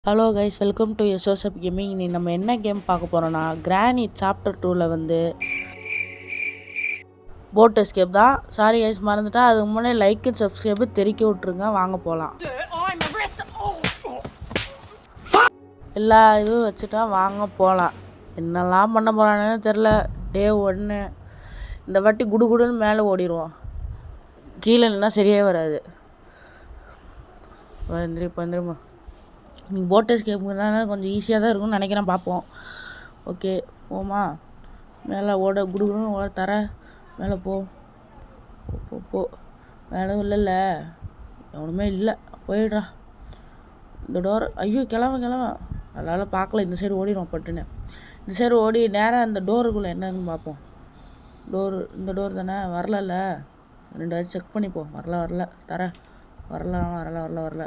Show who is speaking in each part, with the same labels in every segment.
Speaker 1: Hello guys, welcome to யசோசப் gaming. இன்னைக்கு நம்ம என்ன கேம் பார்க்க போகிறோன்னா, கிரானி சாப்டர் 2ல் வந்து போட் எஸ்கேப் தான். சாரி கைஸ், மறந்துட்டா. அதுக்கு முன்னே லைக் அண்ட் சப்ஸ்கிரைபு தெறிக்க விட்ருங்க. வாங்க போகலாம். எல்லா இதுவும் வச்சுட்டா வாங்க போகலாம். என்னெல்லாம் பண்ண போகிறான்னு தெரில. டே 1 இந்த வாட்டி குடுன்னு மேலே ஓடிடுவோம். கீழே நின்னா சரியே வராது. வந்துருமா நீங்கள் போட் எஸ்கேப்புங்கிறதுனால கொஞ்சம் ஈஸியாக தான் இருக்கும்னு நினைக்கிறேன். பார்ப்போம். ஓகே, போமா. மேலே ஓட குடுன்னு ஓட தர. மேலே போ போ போ. மேலே இல்லைல்ல, எவனுமே இல்லை. போயிடுறா இந்த டோர். ஐயோ, கிளம்ப அதனால் பார்க்கல. இந்த சைடு ஓடிடும் பட்டுன்னு. இந்த சைடு ஓடி நேராக இந்த டோருக்குள்ளே என்னன்னு பார்ப்போம். இந்த டோர் தானே. வரல. 2 வாட்டி செக் பண்ணிப்போம். வரல தர. வரல.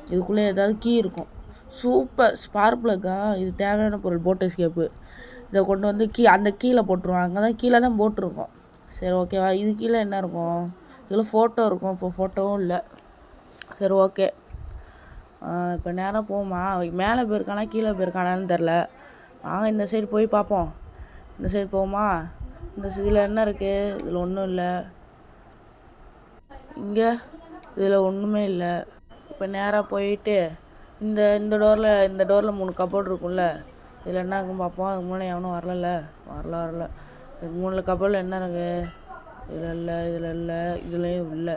Speaker 1: இதுக்குள்ளே ஏதாவது கீ இருக்கும். சூப்பர் ஸ்பார்க் ப்ளக்கா. இது தேவையான பொருள் போட் எஸ்கேப்பு. இதை கொண்டு வந்து அந்த கீழே போட்டுருவோம். அங்கே தான் கீழே தான் போட்டிருக்கோம். சரி, ஓகேவா. இது கீழே என்ன இருக்கும்? இதில் ஃபோட்டோ இருக்கும். ஃபோட்டோவும் இல்லை. சரி, ஓகே. இப்போ நேரம் போமா. மேலே போயிருக்கானா கீழே போயிருக்கானான்னு தெரில. வாங்க இந்த சைடு போய் பார்ப்போம். இந்த சைடு போமா. இதில் என்ன இருக்குது? இதில் ஒன்றும் இல்லை. இங்கே இதில் ஒன்றுமே இல்லை. இப்போ நேராக போயிட்டு இந்த டோரில் 3 கப்போர்டு இருக்கும்ல. இதில் என்ன இருக்குன்னு பார்ப்போம். அதுக்கு முன்னாடி எவனும் வரல. 3 கப்போர்டில் என்ன இருக்குது? இதில் இல்லை. இதுலேயும் இல்லை.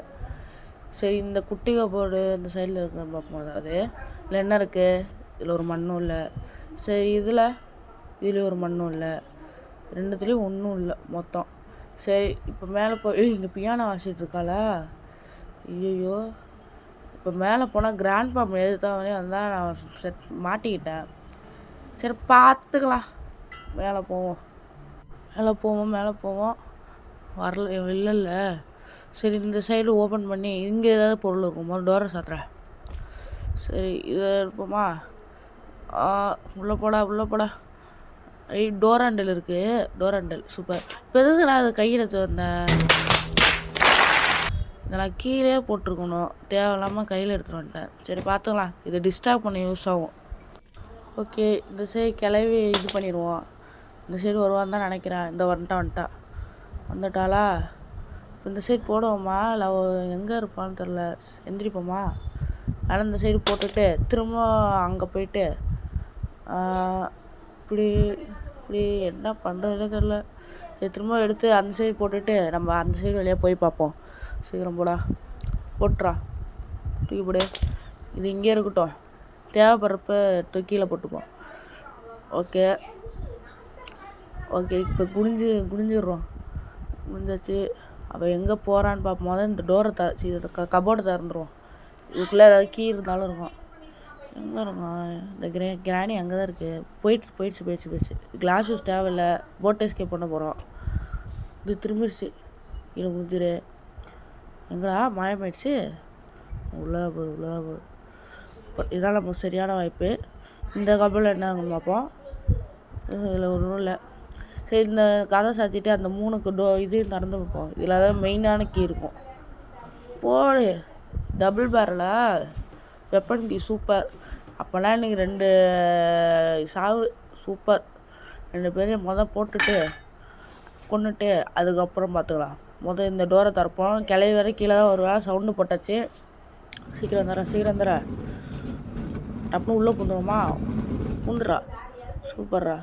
Speaker 1: சரி, இந்த குட்டி கப்போர்டு இந்த சைடில் இருக்குன்னு பார்ப்போம். அதாவது இதில் என்ன இருக்குது? இதில் ஒரு மண்ணும் இல்லை. சரி, இதுலேயும் ஒரு மண்ணும் இல்லை. 2துலேயும் ஒன்றும் இல்லை மொத்தம். சரி, இப்போ மேலே போய் இங்கே பியானோ வாசிட்டு இருக்காளா? ஐயோ, இப்போ மேலே போனால் கிராண்ட் பாப்பா எதுத்தாவே வந்தால் நான் மாட்டிக்கிட்டேன். சரி, பார்த்துக்கலாம். மேலே போவோம். வரல, இல்லைல்ல. சரி, இந்த சைடு ஓப்பன் பண்ணி இங்கே ஏதாவது பொருள் இருக்கும். டோரை சாத்துறேன். சரி, இதை இருப்போமா. உள்ளே போடா. டோர் ஹேண்டில் இருக்குது. சூப்பர். இப்போ எதுக்கு நான் அதை கையில் எடுத்து வந்தேன்? இதெல்லாம் கீழே போட்டிருக்கணும். தேவையில்லாமல் கையில் எடுத்துகிட்டு வந்துட்டேன். சரி, பார்த்துக்கலாம். இதை டிஸ்டர்ப் பண்ண யூஸ் ஆகும். ஓகே, இந்த சைடு கிளவி இது பண்ணிடுவோம். இந்த சைடு வருவான்னு தான் நினைக்கிறேன். இந்த வந்துட்டாளா? இப்போ இந்த சைடு போடுவோமா? இல்லை எங்கே இருப்பான்னு தெரில. எந்திரிப்போமா? ஆனால் இந்த சைடு போட்டுட்டு திரும்ப அங்கே போயிட்டு இப்படி என்ன பண்ணுறதுன்னு தெரில. சரி, திரும்ப எடுத்து அந்த சைடு போட்டுட்டு நம்ம அந்த சைடு வழியாக போய் பார்ப்போம். சீக்கிரம் போட்டுறா. தூக்கி போடு. இது இங்கே இருக்கட்டும். தேவைப்படுறப்ப கீழே போட்டுப்போம். ஓகே. இப்போ குனிஞ்சிடுறோம். குனிஞ்சாச்சு. அவள் எங்கே போகிறான்னு பார்ப்போம். தான் இந்த டோரை கபோர்டை திறந்துருவோம். இதுக்குள்ளே ஏதாவது கீ இருந்தாலும் இருக்கும். எங்கே இருக்கும்? இந்த கிராணி அங்கே தான் இருக்குது. போயிடுச்சு. கிளாஸ் யூஸ் தேவையில்லை. போட் எஸ்கேப் பண்ண போகிறோம். இது திரும்பிடுச்சு. கீழே குனிஞ்சிரு. எங்கடா மாயமாயிடுச்சு? உள்ளே போகுது. இதான் நம்ம சரியான வாய்ப்பு. இந்த கப்பலில் என்ன இருக்குன்னு பார்ப்போம். இதில் ஒன்றும் இல்லை. சரி, இந்த கதை சாத்திட்டு அந்த 3க்கு இதையும் திறந்து பார்ப்போம். இதில் தான் மெயினான கீ இருக்கும். போடு. டபுள் பேரலா? Weapon key. சூப்பர். அப்போல்லாம் எனக்கு 2 சாவு. சூப்பர். 2 பேரையும் போட்டுட்டு கொண்டுட்டு அதுக்கப்புறம் பார்த்துக்கலாம். இந்த டோரை திறப்போம். கிளவி வரை கீழே தான் வருவா. சவுண்டு போட்டாச்சு. சீக்கிரம் தர. டப்புனு உள்ளே பூந்துடுறா. சூப்பர்ரா.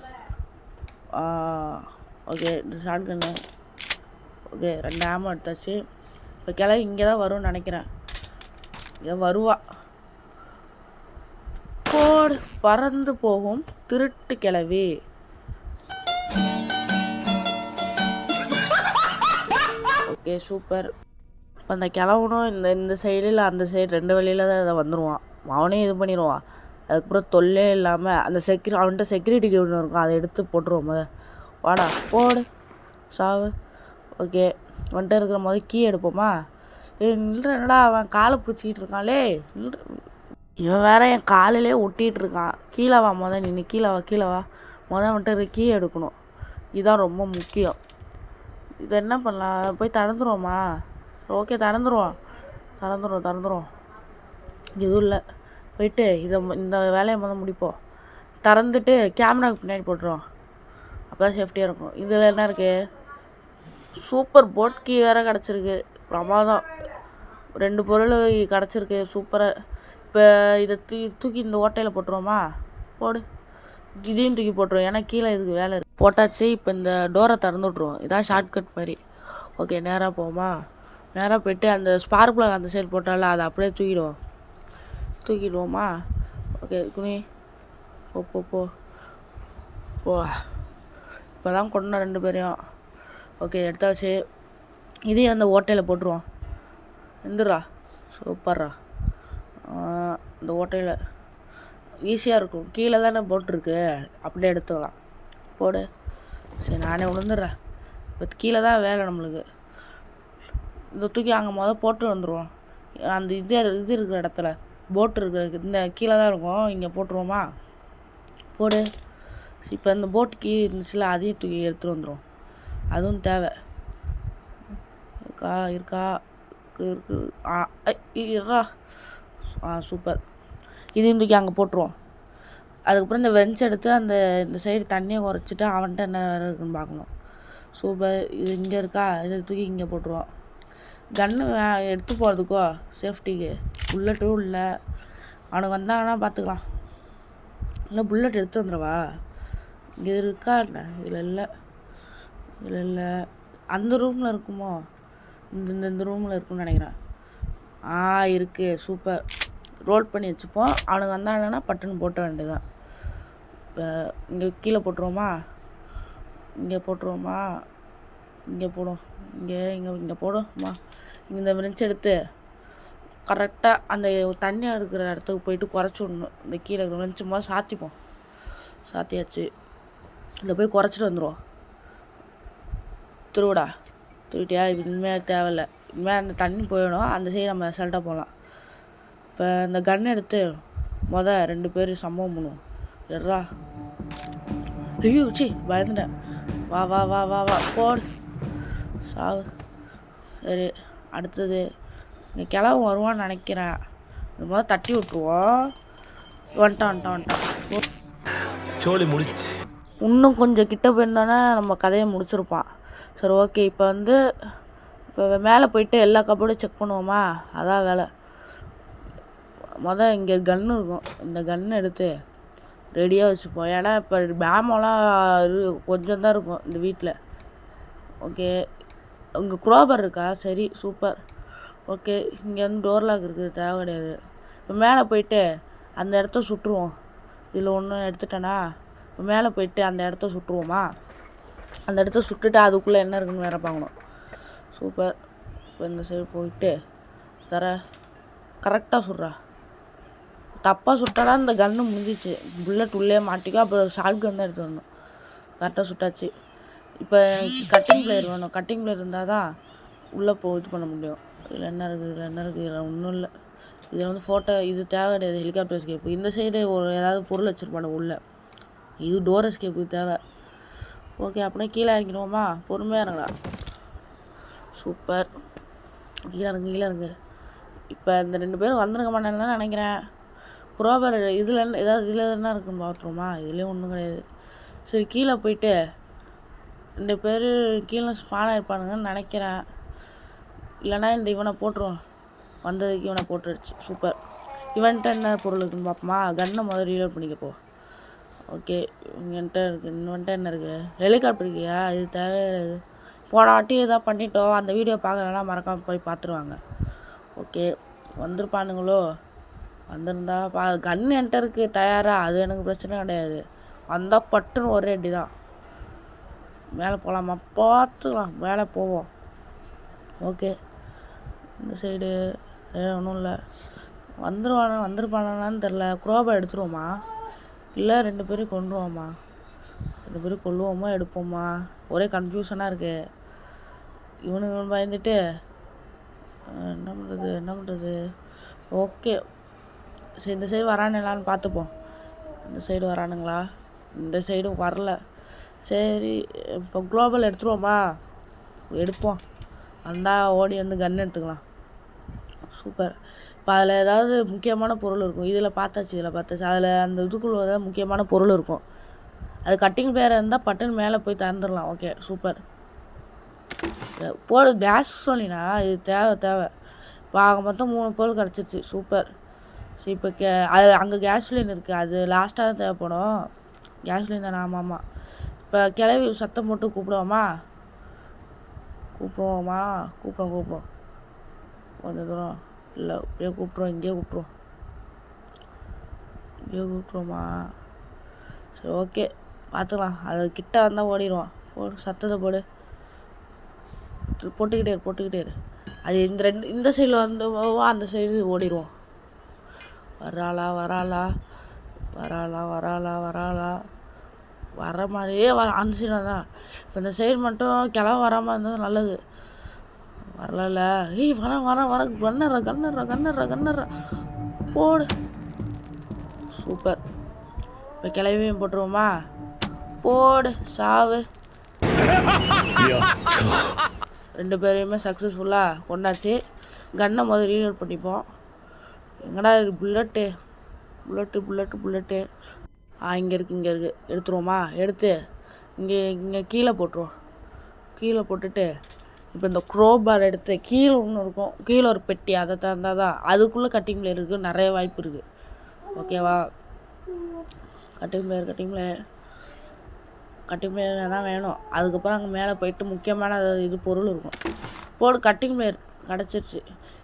Speaker 1: ஓகே, இந்த ஷார்ட் கன்னு. ஓகே, 2 ஆமோ எடுத்தாச்சு. இப்போ கிளவி இங்கே தான் வரும்னு நினைக்கிறேன். இங்கே வருவா. போடு. பறந்து போகும் திருட்டு கிளவி. Okay, super. இப்போ அந்த கிளவனும் இந்த சைடு இல்லை அந்த சைடு 2 வழியில் தான் அதை வந்துடுவான். அவனையும் இது பண்ணிடுவான். அதுக்கப்புறம் தொல்லே இல்லாமல் அந்த அவன்கிட்ட செக்யூரிட்டிக்கு ஒன்று இருக்கும். அதை எடுத்து போட்டுருவோம். வாடா, போடு. சாவு. ஓகே, வந்துட்டு இருக்கிற கீ எடுப்போமா? என்னடா அவன் காலை பிடிச்சிக்கிட்டு இருக்கான்லே. இவன் வேற என் காலிலே ஒட்டிகிட்டு இருக்கான். கீழே வா. நீ கீழே வா. வந்துட்டு கீ எடுக்கணும். இதுதான் ரொம்ப முக்கியம். இதை என்ன பண்ணலாம்? போய் திறந்துருவோமா? ஓகே, திறந்துருவோம். எதுவும் இல்லை. போயிட்டு இந்த வேலையை முடிப்போம். திறந்துட்டு கேமராவுக்கு பின்னாடி போட்டுருவோம். அப்போ தான் சேஃப்டியாக இருக்கும். இதில் என்ன இருக்குது, சூப்பர் போட் கீ வேறு கிடச்சிருக்கு. பிரமாதம். 2 பொருள் கிடச்சிருக்கு சூப்பராக. இப்போ இதை தூக்கி இந்த ஓட்டையில் போட்டுருவோமா? போடு. இதையும் தூக்கி போட்டுருவோம், ஏன்னா கீழே இதுக்கு வேலை இருக்குது. போட்டாச்சு. இப்போ இந்த டோரை திறந்து விட்ருவோம். இதான் ஷார்ட்கட் மாதிரி. ஓகே, நேராக போவோமா? நேராக போய்ட்டு அந்த ஸ்பார்க் பிளக் அந்த சைடு போட்டால அதை அப்படியே தூக்கிடுவோமா? ஓகே குனி, போ போ போ போ. இப்போ தான் கொண்டோம் 2 பேரையும். ஓகே, எடுத்தாச்சு. இதையும் அந்த ஓட்டையில் போட்டுருவோம். எந்திரா, சூப்பர்ரா. இந்த ஓட்டையில் ஈஸியாக இருக்கும். கீழே தானே போட்டிருக்கு, அப்படியே எடுத்துக்கலாம். போடு. சரி, நானே விழுந்துடுறேன். இப்போ கீழே தான் வேலை நம்மளுக்கு. இந்த தூக்கி அங்கே போட்டு வந்துடுவோம். அந்த இது இருக்கிற இடத்துல போட்டு இருக்கிற இந்த கீழே தான் இருக்கும், இங்கே போட்டுருவோமா? போடு. இப்போ இந்த போட்டுக்கு இருந்துச்சுல, அதையும் தூக்கி எடுத்துகிட்டு வந்துடுவோம். அதுவும் தேவை இருக்கா இருக்கு. இருறா. சூப்பர். இதையும் தூக்கி அங்கே போட்டுருவோம். அதுக்கப்புறம் இந்த வெஞ்ச் எடுத்து இந்த சைடு தண்ணியை குறைச்சிட்டு அவன்கிட்ட என்ன வேறு இருக்குன்னு பார்க்கணும். சூப்பர். இது இங்கே இருக்கா, இதை தூக்கி இங்கே போட்டுருவோம். கன்று எடுத்து போகிறதுக்கோ சேஃப்டிக்கு புல்லட்டும் இல்லை. அவனுக்கு வந்தாங்கன்னா பார்த்துக்கலாம். இல்லை புல்லட் எடுத்து வந்துடுவா. இங்கே இருக்கா என்ன? இதில் இல்லை. அந்த ரூமில் இருக்குமோ? இந்த ரூமில் இருக்குன்னு நினைக்கிறேன். இருக்குது. சூப்பர். ரோல் பண்ணி வச்சுப்போம். அவனுக்கு வந்தாங்கன்னா பட்டுன்னு போட்ட வேண்டியதுதான். இப்போ இங்கே கீழே போட்டுருவோமா? இங்கே போடுவோம். இங்கே போடுவோம்மா. இந்த விரிச்சு எடுத்து கரெக்டாக அந்த தண்ணியாக இருக்கிற இடத்துக்கு போயிட்டு குறைச்சி விடணும். இந்த கீழே விரிச்சும் போது சாத்திப்போம். சாத்தியாச்சு. இதை போய் குறைச்சிட்டு வந்துடுவோம். திருவிட்டியா? இனிமேல் தேவையில்லை. இனிமேல் அந்த தண்ணி போயிடும். அந்த சைடு நம்ம சல்ட்டாக போகலாம். இப்போ இந்த கன் எடுத்து 2 பேர் சம்பவம் பண்ணுவோம். எர்ரா. ஐயோ பயந்துட்டேன். வா வா வா வா வா போடு. சாவு. சரி, அடுத்தது இங்கே கிளவு வருவான்னு நினைக்கிறேன். தட்டி விட்டுருவோம். வந்துட்டான்.
Speaker 2: சோழி முடிச்சு.
Speaker 1: இன்னும் கொஞ்சம் கிட்ட போயிருந்தோன்னா நம்ம கதையை முடிச்சிருப்பான். சரி, ஓகே. இப்போ மேலே போயிட்டு எல்லா கபோர்டும் செக் பண்ணுவோமா? அதான் வேலை. இங்கே கன்று இருக்கும். இந்த கன்று எடுத்து ரெடியாக வச்சுப்போம். ஏன்னா இப்போ பேமெல்லாம் கொஞ்சம் தான் இருக்கும் இந்த வீட்டில். ஓகே, இங்கே குரோபர் இருக்கா? சரி, சூப்பர். ஓகே, இங்கே டோர் லாக் இருக்குது, தேவை கிடையாது. இப்போ மேலே போயிட்டு அந்த இடத்த சுட்டுருவோம். இதில் ஒன்று எடுத்துட்டேனா? இப்போ மேலே போயிட்டு அந்த இடத்த சுட்டுருவோமா? அந்த இடத்த சுட்டுட்டு அதுக்குள்ளே என்ன இருக்குன்னு வேறு பார்க்கணும். சூப்பர். இப்போ இந்த சைடு போயிட்டு கரெக்டாக சுடுறா. தப்பாக சுட்டாடா இந்த கன்று முடிஞ்சிச்சு. புல்லட் உள்ளே மாட்டிக்கோ. அப்புறம் ஷார்ட் கன் தான் எடுத்து வரணும். கரெக்டாக சுட்டாச்சு. இப்போ கட்டிங் பிளேயர் வேணும். கட்டிங் பிளேயர் இருந்தால் தான் உள்ளே இது பண்ண முடியும். இதில் என்ன இருக்குது? இதில் ஒன்றும் இல்லை. இதில் ஃபோட்டோ இது தேவை கிடையாது. Helicopter escape. இந்த சைடு ஏதாவது பொருள் வச்சுருப்பானு உள்ளே. இது டோர் எஸ்கேப்பு தேவை. ஓகே, அப்படியே கீழே இறங்கிடுவோமா? பொறுமையாக இறங்கடா. சூப்பர். கீழே இறங்கு. இப்போ இந்த 2 பேரும் வந்துருக்க மாட்டேன்னு நினைக்கிறேன். குரோபர் இதில் என்ன இருக்குன்னு பார்த்துருவோமா? இதுலேயும் ஒன்றும் கிடையாது. சரி, கீழே போயிட்டு 2 பேர் கீழே ஸ்பானாக இருப்பானுங்கன்னு நினைக்கிறேன். இல்லைனா இவனை போட்டுருவோம். வந்ததுக்கு இவனை போட்டுருச்சு. சூப்பர். இவன்ட்ட என்ன பொருள் இருக்குன்னு பார்ப்போமா? கன்னை ரீலோட் பண்ணிக்கப்போ. ஓகே, இவன்ட்ட என்ன இருக்குது? ஹெலிகாப்டர் இருக்கியா? இது தேவையில்லை. போன வாட்டி எதாவது பண்ணிட்டோம். அந்த வீடியோ பார்க்குறதுலாம் மறக்காமல் போய் பார்த்துருவாங்க. ஓகே, வந்திருப்பானுங்களோ? வந்திருந்தா கன் என்கிட்ட இருக்குது தயாராக. அது எனக்கு பிரச்சனை கிடையாது. வந்தால் பட்டுன்னு ஒரே அடி தான். மேலே போகலாமா? பார்த்துக்கலாம், மேலே போவோம். ஓகே, இந்த சைடு ஒன்றும் இல்லை. வந்திருப்பானான்னு தெரில. குரோபா எடுத்துருவோமா? இல்லை 2 பேரும் கொண்டுருவோமா? 2 பேரும் கொள்ளுவோமா எடுப்போமா? ஒரே கன்ஃபியூஷனாக இருக்குது. இவனுங்க பயந்துட்டு என்ன பண்ணுறது? ஓகே, சரி, இந்த சைடு வரானுங்களான்னு பார்த்துப்போம். இந்த சைடு வரானுங்களா? இந்த சைடும் வரல. சரி, இப்போ குளோபல் எடுத்துருவோமா? எடுப்போம். வந்தால் ஓடி கன் எடுத்துக்கலாம். சூப்பர். இப்போ அதில் ஏதாவது முக்கியமான பொருள் இருக்கும். இதில் பார்த்தாச்சு அதில் அந்த இதுக்குள்ள ஏதாவது முக்கியமான பொருள் இருக்கும். அது கட்டிங் பிளேயராக இருந்தால் பட்டன் மேலே போய் திறந்துடலாம். Okay super. போடு கேஸ் சொன்னினா இது தேவை. இப்போ ஆக மொத்தம் 3 பொருள் கிடச்சிருச்சு. சூப்பர். சரி இப்போ அது அங்கே கேஸ்லின் இருக்குது, அது லாஸ்ட்டாக தான் தேவைப்படும். கேஸ்லின் தானே? ஆமாம். இப்போ கிளவி சத்தம் போட்டு கூப்பிடுவோமா? கூப்பிடுவோம் கொஞ்சம் தூரம் இல்லை, இப்படியே கூப்பிட்ருவோம். இங்கேயே கூப்பிட்ருவோமா? சரி ஓகே பார்த்துக்கலாம். அது கிட்ட வந்தால் ஓடிடுவோம். போடு சத்தத்தை போட்டுக்கிட்டே இரு. அது இந்த சைடில் வந்து அந்த சைடு ஓடிடுவோம். வராளா வர மாதிரியே அந்த சைடு தான். இப்போ இந்த சைடு மட்டும் கிளம்ப வராமல் இருந்தால் நல்லது. வரல. வர கண்ணற போடு. சூப்பர். இப்போ கிளவியும் போட்டுருவோமா? போடு சாவு. 2 பேரையுமே சக்ஸஸ்ஃபுல்லாக கொண்டாச்சு. கன்னை முதல் ரீலோட் பண்ணிப்போம். எங்கடா இருக்குது புல்லட்டு? இங்கே இருக்குது. எடுத்துருவோமா? எடுத்து இங்கே கீழே போட்டுட்டு இப்போ இந்த க்ரோபார் எடுத்து கீழே ஒன்று இருக்கும், கீழே ஒரு பெட்டி, அதை தந்தால் தான் அதுக்குள்ளே கட்டிங் பிளேயர் இருக்குது. நிறைய வாய்ப்பு இருக்குது. ஓகேவா? கட்டிங் பிளேயர் தான் வேணும். அதுக்கப்புறம் அங்கே மேலே போயிட்டு முக்கியமான இது பொருள் இருக்கும். போடு கட்டிங் பிளேயர் கிடச்சிருச்சு.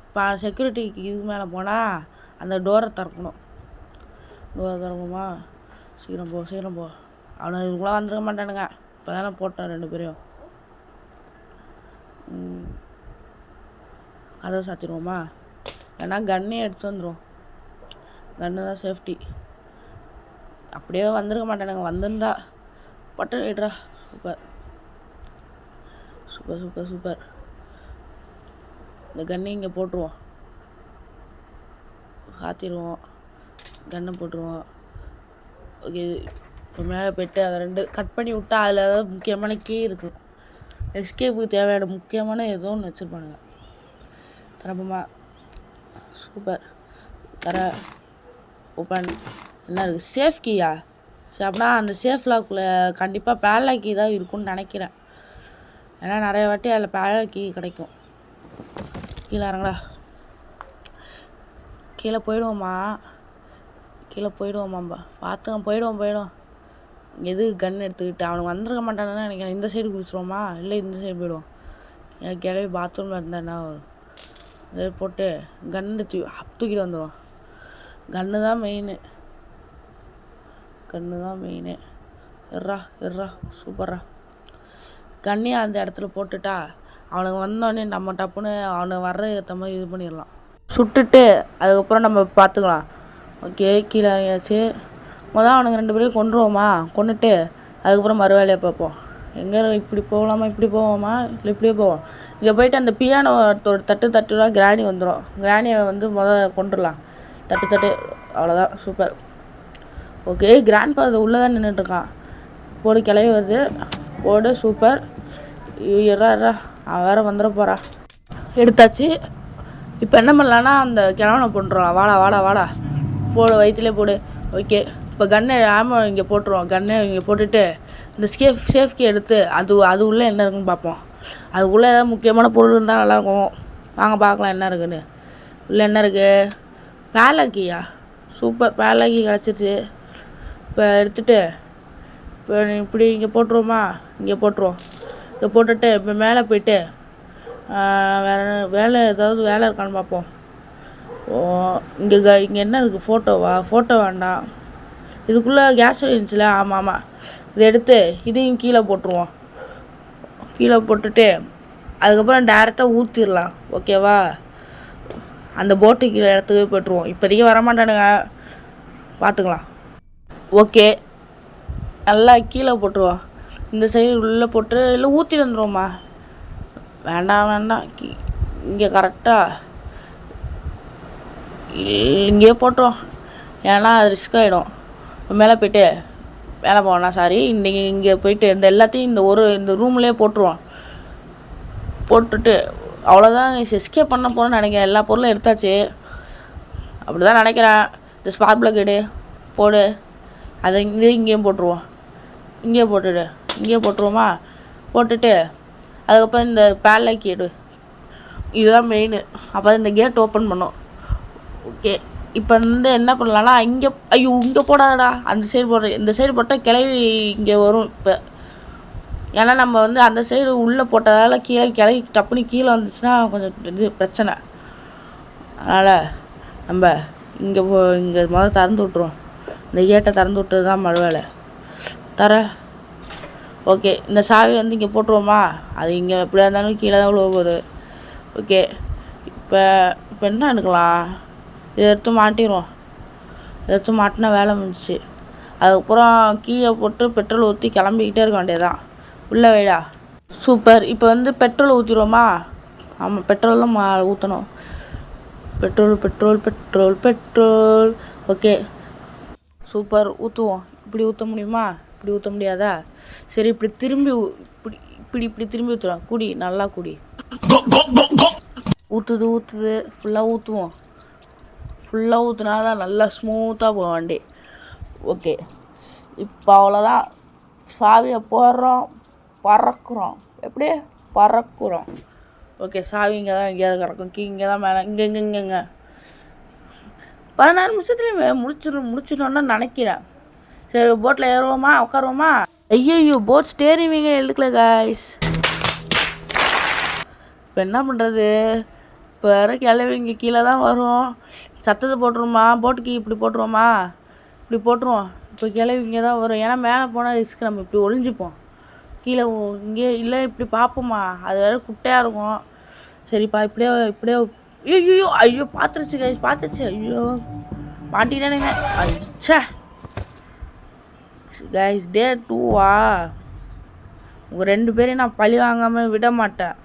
Speaker 1: இப்போ செக்யூரிட்டிக்கு இதுக்கு மேலே போனால் அந்த டோரை திறக்கணும். திறக்குமா? சீக்கிரம் போ. அவனுக்கு இதுக்குள்ளே வந்துருக்க மாட்டானுங்க. இப்போ தானே போட்டான் 2 பேரையும். கதை சாத்திடுவோமா? ஏன்னா கன்னையும் எடுத்து வந்துடும். கன்னு தான் சேஃப்டி. அப்படியே வந்துருக்க மாட்டானுங்க. வந்திருந்தா பட்டன் ரைட்ரா. சூப்பர். இந்த கன்னை இங்கே போட்டுருவோம். சாத்திடுவோம். கன்னை போட்டுருவோம். ஓகே இப்போ மேலே போய்ட்டு அதை 2 கட் பண்ணி விட்டா அதில் ஏதாவது முக்கியமான கீ இருக்கும். எஸ்கேப்புக்கு தேவையான முக்கியமான ஏதோ ஒன்று வச்சுருப்பானுங்க. தரப்போமா? சூப்பர். ஓப்பன். என்ன இருக்குது? சேஃப் கீயா? சரி அப்படின்னா அந்த சேஃப் லாக்குள்ளே கண்டிப்பாக பேட்லாக் கீ தான் இருக்குன்னு நினைக்கிறேன். ஏன்னா நிறைய வாட்டி அதில் பேட்லாக் கீ கிடைக்கும். கீழே இறங்களா? கீழே போயிடுவோமாம்பா. பார்த்துங்க. போயிடுவோம். எது கன் எடுத்துக்கிட்டு அவனுக்கு வந்துருக்க மாட்டானுன்னு நினைக்கிறேன். இந்த சைடு குடிச்சிருவோமா? இல்லை இந்த சைடு போயிடுவோம். என் கிளவி பாத்ரூமில் இருந்தால் என்ன வரும்? இதை போட்டு கன்னு தூக்கிட்டு வந்துடுவோம். கன்னு தான் மெயினு. எர்ரா சூப்பர்ரா. கன்னியை அந்த இடத்துல போட்டுட்டா அவனுக்கு வந்தோடனே நம்ம டப்புன்னு அவனுக்கு வர்ற ஏற்ற மாதிரி இது பண்ணிடலாம். சுட்டுட்டு அதுக்கப்புறம் நம்ம பார்த்துக்கலாம். ஓகே கீழே இறங்கியாச்சு. அவனுக்கு 2 பேரையும் கொண்டுட்டு அதுக்கப்புறம் மறுவேலையை பார்ப்போம். எங்கே இப்படி போகலாமா, இப்படி போவோமா, இல்லை இப்படியே போவோம். இங்கே போயிட்டு அந்த பியானோ ஒரு தட்டுனா கிராணி வந்துடும். கிராணியை வந்து கொண்டுடலாம். தட்டு அவ்வளோதான். சூப்பர். ஓகே கிராண்ட் ஃபாதர் உள்ளே தான் நின்றுட்டுருக்கான். போடு கிளவி வருது. போடு சூப்பர். எறா அவன் வேறு வந்துட போகிறா. எடுத்தாச்சு. இப்போ என்ன பண்ணலான்னா அந்த கிழவனை போட்டுருவான். வாடா போடு, வயிற்றுலே போடு. ஓகே இப்போ கன்னை இங்கே போட்டுருவோம். கன்னை இங்கே போட்டுட்டு இந்த சேஃப்கி எடுத்து அது உள்ளே என்ன இருக்குன்னு பார்ப்போம். அதுக்குள்ளே ஏதாவது முக்கியமான பொருள் இருந்தால் நல்லாயிருக்கும். வாங்க பார்க்கலாம் என்ன இருக்குன்னு. உள்ளே என்ன இருக்குது? பேலக்கியா? சூப்பர். பேலக்கி கிடச்சிருச்சு. இப்போ எடுத்துகிட்டு இப்போ இப்படி இங்கே போட்டுருவோமா? இங்கே போட்டுட்டு இப்போ மேலே போய்ட்டு வேறு ஏதாவது வேலை இருக்கான்னு பார்ப்போம். இங்கே என்ன இருக்குது? ஃபோட்டோ வேண்டாம். இதுக்குள்ளே கேஸ் இருந்துச்சுல? ஆமாம். இதை எடுத்து இதையும் கீழே போட்டுருவோம். கீழே போட்டுட்டு அதுக்கப்புறம் டேரெக்டாக ஊற்றிடலாம். ஓகேவா? அந்த போட்டு கீழே இடத்துக்கு போட்டுருவோம். இப்போதைக்கு வரமாட்டானுங்க, பார்த்துக்கலாம். ஓகே நல்லா கீழே போட்டுருவோம். இந்த சைடு உள்ளே போட்டு இல்லை ஊற்றிட்டு வந்துடுவோம்மா? வேண்டாம் இங்கே கரெக்டாக இங்கேயே போட்டுருவோம். ஏன்னா அது ரிஸ்க் ஆகிடும். மேலே போய்ட்டு மேலே போனா இங்கே போயிட்டு இந்த எல்லாத்தையும் இந்த ரூம்லேயே போட்டுருவோம். போட்டுட்டு அவ்வளோதான். எஸ்கேப் பண்ண போகிறோன்னு நினைக்கிறேன். எல்லா பொருளும் எடுத்தாச்சு. அப்படி தான் நினைக்கிறேன். இந்த ஸ்பார்க் ப்ளக் எடு, போடு. அதை இங்கேயும் போட்டுருவோம். இங்கேயே போட்டுடு. இங்கேயே போட்டுருவோமா? போட்டுட்டு அதுக்கப்புறம் இந்த பேட்லாக் எடு. இதுதான் மெயின். அப்போ தான் இந்த கேட் ஓப்பன் பண்ணோம். ஓகே, இப்போ என்ன பண்ணலான்னா இங்கே, ஐயோ இங்கே போடாதடா, அந்த சைடு போடுற. இந்த சைடு போட்டால் கிளவி இங்கே வரும். இப்போ ஏன்னா நம்ம அந்த சைடு உள்ளே போட்டதால் கிளவி டப்புனு கீழே வந்துச்சுன்னா கொஞ்சம் இது பிரச்சனை. அதனால் நம்ம இங்கே முதல்ல திறந்து விட்ருவோம். இந்த கேட்டை திறந்து விட்டது தான் மறுவேலை தர. ஓகே, இந்த சாவி இங்கே போட்டுருவோமா? அது இங்கே எப்படியா இருந்தாலும் கீழே தான் விழுவ போகுது. ஓகே, இப்போ என்ன எடுக்கலாம்? இதை எடுத்து மாட்டிடுவோம். எடுத்து மாட்டினா வேலை முடிஞ்சிச்சு. அதுக்கப்புறம் கீயை போட்டு பெட்ரோல் ஊற்றி கிளம்பிக்கிட்டே இருக்க வேண்டியதுதான். உள்ளே வைடா. சூப்பர். இப்போ பெட்ரோல் ஊற்றிடுவோமா? ஆமாம், பெட்ரோல் தான் ஊற்றணும். Petrol petrol petrol petrol. Okay super, ஊற்றுவோம். இப்படி ஊற்ற முடியுமா? இப்படி ஊற்ற முடியாதா? சரி, இப்படி திரும்பி இப்படி இப்படி இப்படி திரும்பி ஊற்றுறோம். குடி, நல்லா குடி. ஊற்றுது ஃபுல்லாக ஊற்றுவோம். ஃபுல்லாக ஊற்றுனா தான் நல்லா ஸ்மூத்தாக போகும் வண்டி. ஓகே, இப்போ அவ்வளோதான். சாவியை போடுறோம், பறக்குறோம். எப்படி பறக்குறோம்? ஓகே, சாவி இங்கே தான் எங்கேயாவது கிடக்கும். இங்கே தான் மேலே, இங்கே 16 நிமிஷத்துலேயே முடிச்சிடணுன்னு நினைக்கிறேன். சரி, போட்டில் ஏறுவோமா, உட்காருவோமா? ஐயோ, போட் ஸ்டேரிங் எடுக்கல காய்ஸ். இப்போ என்ன பண்ணுறது? இப்போ வேறு கிளவி இங்கே கீழே தான் வரும். சத்தத்தை போட்டுருவோமா? போட்டுக்கு இப்படி போட்டுருவோமா? இப்படி போட்டுருவோம். இப்போ கிளவி இங்கே தான் வரும். ஏன்னா மேலே போனால் ரிஸ்க். நம்ம இப்படி ஒளிஞ்சிப்போம். கீழே இங்கே இல்லை, இப்படி பார்ப்போமா? அது வேறு குட்டையாக இருக்கும். சரிப்பா, இப்படியே ஐயோ பார்த்துருச்சு கைஸ், பார்த்துருச்சு. ஐயோ மாட்டிட்டானுங்க. அச்சா கைஸ், டே 2வா? உங்கள் 2 பேரையும் நான் பழி வாங்காமல் விட மாட்டேன்.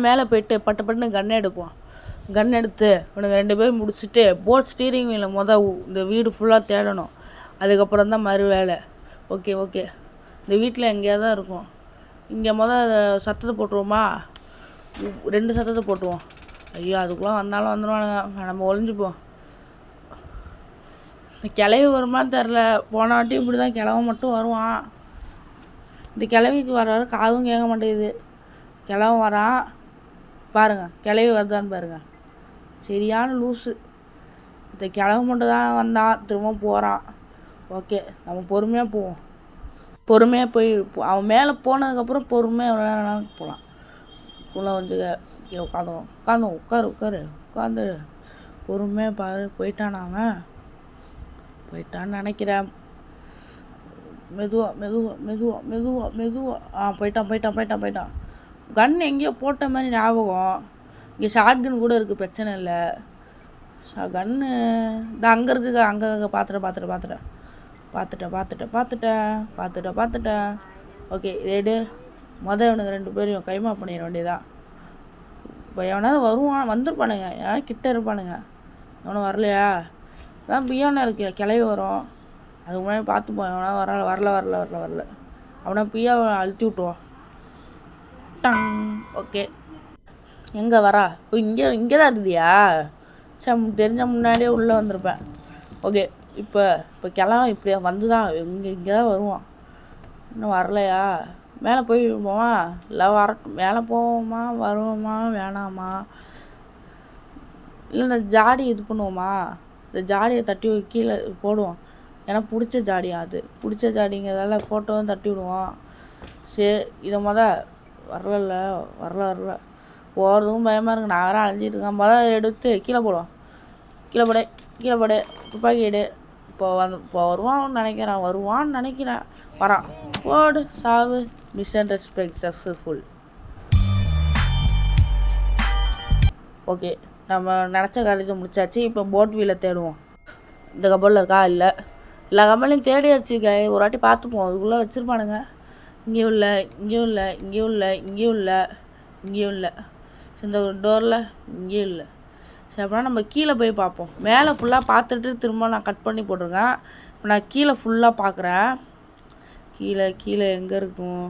Speaker 1: மேலே போயிட்டு பட்டுன்னு கன் எடுப்போம். கன் எடுத்து இவனுங்க 2 பேரும் முடிச்சுட்டு போட் ஸ்டீரிங் வீலில் இந்த வீடு ஃபுல்லாக தேடணும். அதுக்கப்புறம் தான் மறு வேலை. ஓகே, இந்த வீட்டில் எங்கேயா தான் இருக்கும். இங்கே சத்தத்தை போட்டுருவோமா? 2 சத்தத்தை போட்டுருவோம். ஐயோ, அதுக்குள்ளே வந்தாலும் வந்துடுவானுங்க. நம்ம ஒளிஞ்சுப்போம். இந்த கிளவி வருமானு தெரில. போன வாட்டி இப்படி தான் கிளவ மட்டும் வருவான். இந்த கிளவிக்கு வர காதும் கேட்க மாட்டேங்குது. கிளவன் வரான் பாருங்கள், கிளவி வருதான்னு பாருங்கள். சரியான லூஸு. இந்த கிளவு மட்டும் தான் வந்தான், திரும்ப போகிறான். ஓகே, நம்ம பொறுமையாக போவோம். பொறுமையாக போய் அவன் மேலே போனதுக்கப்புறம் பொறுமையாக எவ்வளோ நேரம் போகலாம். உள்ளே கீழே உட்காந்துரு. பொறுமையாக பாரு. போயிட்டான்னு நினைக்கிறேன். மெதுவாக போயிட்டான். கன் எங்கேயோ போட்ட மாதிரி ஞாபகம். இங்கே ஷார்ட் கன் கூட இருக்குது, பிரச்சனை இல்லை. கன்னு இந்த அங்கே இருக்குது. அங்கே பார்த்துட்டேன். ஓகே, எடு. இவனுக்கு 2 பேரையும் கைமா பண்ணிட வேண்டியதான். இப்போ எவனாவது வருவான், வந்துருப்பானுங்க. யாராவது கிட்ட இருப்பானுங்க. எவனும் வரலையா? அதான் பியானா இருக்கு, கிளவி வரும். அதுக்கு முன்னாடி பார்த்துப்போம். எவனா வரல. அவனை பியாவை அழுத்தி விட்டுவான். டங். ஓகே, எங்கே வரா? இங்கே தான் இருந்தியா? சரி, தெரிஞ்சால் முன்னாடியே உள்ளே வந்திருப்பேன். ஓகே, இப்போ கிளம்ப இப்படியா வந்து தான் இங்கே தான் வருவான். இன்னும் வரலையா? மேலே போயிடுவோமா? இல்லை மேலே போவோமா, வருவோமா, வேணாமா? இல்லை இந்த ஜாடி இது பண்ணுவோமா? இந்த ஜாடியை தட்டி கீழே போடுவோம். ஏன்னா பிடிச்ச ஜாடியா, அது பிடிச்ச ஜாடிங்கிறதால ஃபோட்டோவும் தட்டி விடுவோம். சரி, இதை வரல போகிறதுக்கும் பயமாக இருக்குது. நான் வேறு அலைஞ்சிட்டு இருக்கேன். எடுத்து கீழே போடுவோம். கீழே போடு. துப்பாக்கி எடு. இப்போ வருவான்னு நினைக்கிறேன். வரான். போடு, சாவு. Mission respect successful. ஓகே, நம்ம நினச்ச காரியத்தை முடிச்சாச்சு. இப்போ போட் வீலை தேடுவோம். இந்த கப்பலில் இருக்கா? இல்லை, எல்லா கப்பலையும் தேடியாச்சு. ஒரு வாட்டி பார்த்துப்போம். அதுக்குள்ளே வச்சுருப்பானுங்க. இங்கேயும் இல்லை. இந்த டோரில் இங்கேயும் இல்லை. சரி அப்படின்னா நம்ம கீழே போய் பார்ப்போம். மேலே ஃபுல்லாக பார்த்துட்டு திரும்ப நான் கட் பண்ணி போட்டிருக்கேன். இப்போ நான் கீழே ஃபுல்லாக பார்க்குறேன். கீழே எங்கே இருக்கும்?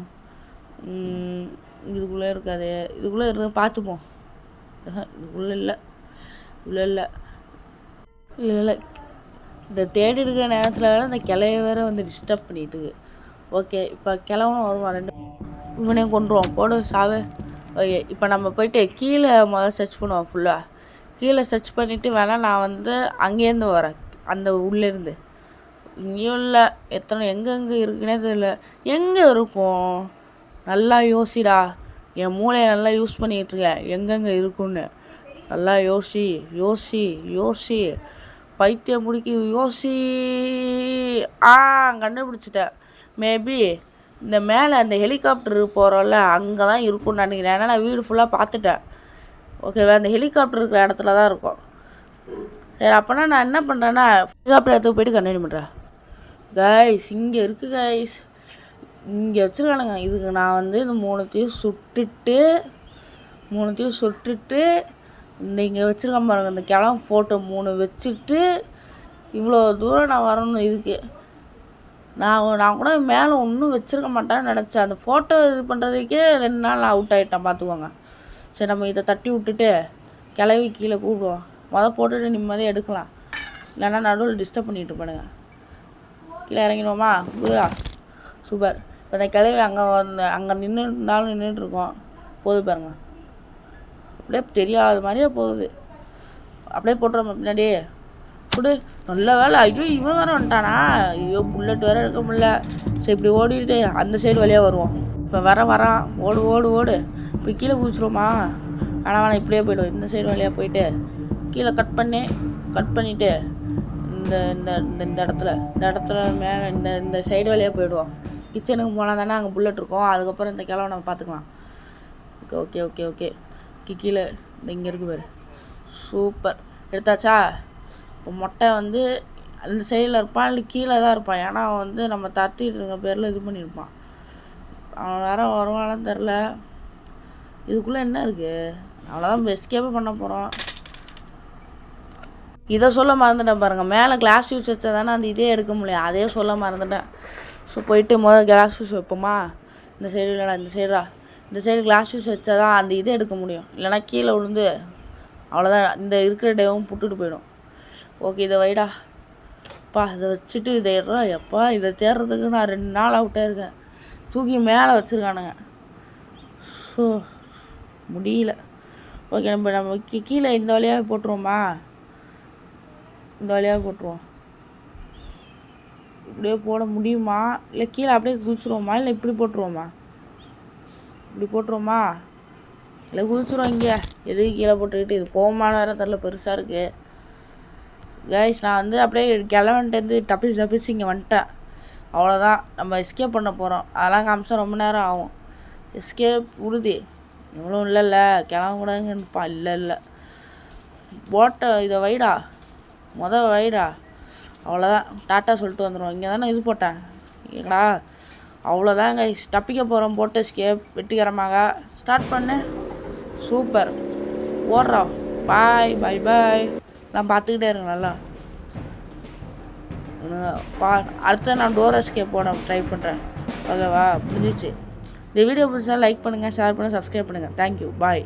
Speaker 1: இதுக்குள்ளே இருக்காது. இதுக்குள்ளே இருக்கு, பார்த்துப்போம். இதுக்குள்ளே இல்லை, இல்லை. இந்த தேடி இருக்கிற நேரத்தில் வேறு இந்த கிளைய வேறு வந்து டிஸ்டர்ப் பண்ணிட்டு. ஓகே, இப்போ கிளவனும் வருவான். 2 இவனையும் கொண்டுருவோம். போடு சாவு. ஓகே, இப்போ நம்ம போயிட்டு கீழே சர்ச் பண்ணுவோம். ஃபுல்லாக கீழே சர்ச் பண்ணிவிட்டு வேணால் நான் வந்து அங்கேருந்து வரேன். அந்த உள்ளேருந்து இங்கேயும் இல்லை. எங்கெங்கே இருக்குன்னே தெரியல. எங்கே இருக்கும்? நல்லா யோசிடா. என் மூளையை நல்லா யூஸ் பண்ணிகிட்ருக்கேன். எங்கெங்கே இருக்குன்னு நல்லா யோசி. பைத்தியம் முடிக்குது. கண்டுபிடிச்சிட்டேன். மேபி இந்த மேலே அந்த ஹெலிகாப்டர் போகிறோம்ல, அங்கே தான் இருக்கும்னு நினைக்கிறேன். ஏன்னா நான் வீடு ஃபுல்லாக பார்த்துட்டேன். ஓகேவா? அந்த ஹெலிகாப்டர் இருக்கிற இடத்துல தான் இருக்கும். சரி, அப்போனா நான் என்ன பண்ணுறேன்னா ஹெலிகாப்டர் இடத்துக்கு போய்ட்டு கண்டினியூ பண்ணுறேன். கைஸ், இங்கே இருக்குது கைஸ். இங்கே வச்சுருக்கானுங்க. இதுக்கு நான் வந்து இந்த மூணுத்தையும் சுட்டுட்டு இந்த இங்கே வச்சுருக்கேன் பாருங்க, இந்த கிளம்ப ஃபோட்டோ 3 வச்சுட்டு இவ்வளோ தூரம் நான் வரணும். இதுக்கு நான் கூட மேலே ஒன்றும் வச்சுருக்க மாட்டேன்னு நினச்சேன். அந்த ஃபோட்டோ இது பண்ணுறதுக்கே 2 நாள் அவுட் ஆகிட்டேன், பார்த்துக்கோங்க. சரி, நம்ம இதை தட்டி விட்டுட்டு கிளவி கீழே கூப்பிடுவோம். போட்டுட்டு நிம்மதியாக எடுக்கலாம். இல்லைன்னா நடுவில் டிஸ்டர்ப் பண்ணிட்டு இருப்பானுங்க. கீழே இறங்கிடுவோமா? புரியுதா? சூப்பர். இப்போ இந்த கிளவி அங்கே நின்றுட்டுருக்கோம். போது பாருங்க, அப்படியே தெரியாத மாதிரியே போகுது. அப்படியே போட்டுருவோம் பின்னாடியே. சுடு. நல்ல வேலை. ஐயோ, இவன் வேறு வந்துட்டானா? ஐயோ, புல்லட் வேறு எடுக்க முடியல. சரி, இப்படி ஓடிட்டு அந்த சைடு வழியாக வருவோம். இப்போ வரான். ஓடு. இப்போ கீழே குதிச்சிருவோமா? வேணாம், இப்படியே போய்டும். இந்த சைடு வழியாக போயிட்டு கீழே கட் பண்ணிவிட்டு இந்த இடத்துல மேலே இந்த சைடு வழியாக போயிடுவோம். கிச்சனுக்கு போனால் தானே அங்கே புல்லட் இருக்கும். அதுக்கப்புறம் இந்த கிழவை நம்ம பார்த்துக்கலாம். ஓகே. கீழே இங்கே இருக்கு பேர். சூப்பர். எடுத்தாச்சா? இப்போ மொட்டை வந்து அந்த சைடில் இருப்பான், இல்லை கீழே தான் இருப்பான். ஏன்னா அவன் வந்து நம்ம தத்திட்டு இருக்க பேரில் இது பண்ணியிருப்பான். அவன் வேறு வருவானு தெரில. இதுக்குள்ளே என்ன இருக்குது? அவ்வளோதான், எஸ்கேப்பே பண்ண போகிறோம். இதை சொல்ல மறந்துட்டேன் பாருங்கள். மேலே கிளாஸ் யூஸ் வச்சா தானே அந்த இதே எடுக்க முடியும். அதே சொல்ல மறந்துட்டேன். ஸோ போயிட்டு கிளாஸ் யூஸ் வைப்போமா? இந்த சைடு இல்லைனா இந்த சைடு கிளாஸ் யூஸ் வச்சா தான் அந்த இதை எடுக்க முடியும். இல்லைனா கீழே விழுந்து அவ்வளோதான், இந்த இருக்கிற டேவும் புட்டுட்டு போயிடும். ஓகே, இதை வைடா. இதை வச்சுட்டு இதை இதை தேடுறதுக்கு நான் 2 நாள் அவுட்டாக இருக்கேன். தூக்கி மேலே வச்சுருக்கானுங்க. ஸோ முடியல. ஓகே, நம்ம கீழே இந்த வழியாக போட்டுருவோமா? இந்த வழியாக போட்டுருவோம். இப்படியே போட முடியுமா? இல்லை கீழே அப்படியே குதிச்சிருவோமா? இல்லை இப்படி போட்டுருவோமா? இல்லை குதிச்சிருவோம். இங்கே எதுக்கு கீழே போட்டுக்கிட்டு இது போகமான வேறு தெரில, பெருசாக இருக்குது. கைஸ், நான் வந்து அப்படியே கிளவன்ட்டேருந்து தப்பிச்சு இங்கே வந்துட்டேன். அவ்வளோதான், நம்ம எஸ்கேப் பண்ண போகிறோம். அதெல்லாம் காமிச்சா ரொம்ப நேரம் ஆகும். எஸ்கேப் உறுதி. இவ்வளோ இல்லைல்ல, கிளம்ப கூடாதுங்கப்பா. இல்லை போட்டை இதை வைடா, வைடா. அவ்வளோதான், டாட்டா சொல்லிட்டு வந்துடுவோம். இங்கே தானே இது போட்டேன் ஏங்களா? அவ்வளோதான் கைஸ், தப்பிக்க போகிறோம். போட்டு எஸ்கேப் வெற்றிகரமாக ஸ்டார்ட் பண்ணு. சூப்பர். ஓடுறோம். பாய். நான் பார்த்துக்கிட்டே இருங்க நல்லா. அடுத்த நான் டோர் எஸ்கேப் போட ட்ரை பண்ணுறேன். ஓகேவா? முடிஞ்சிச்சு. இந்த வீடியோ பிடிச்சா லைக் பண்ணுங்கள், ஷேர் பண்ணுங்கள், சப்ஸ்கிரைப் பண்ணுங்கள். தேங்க்யூ. பாய்.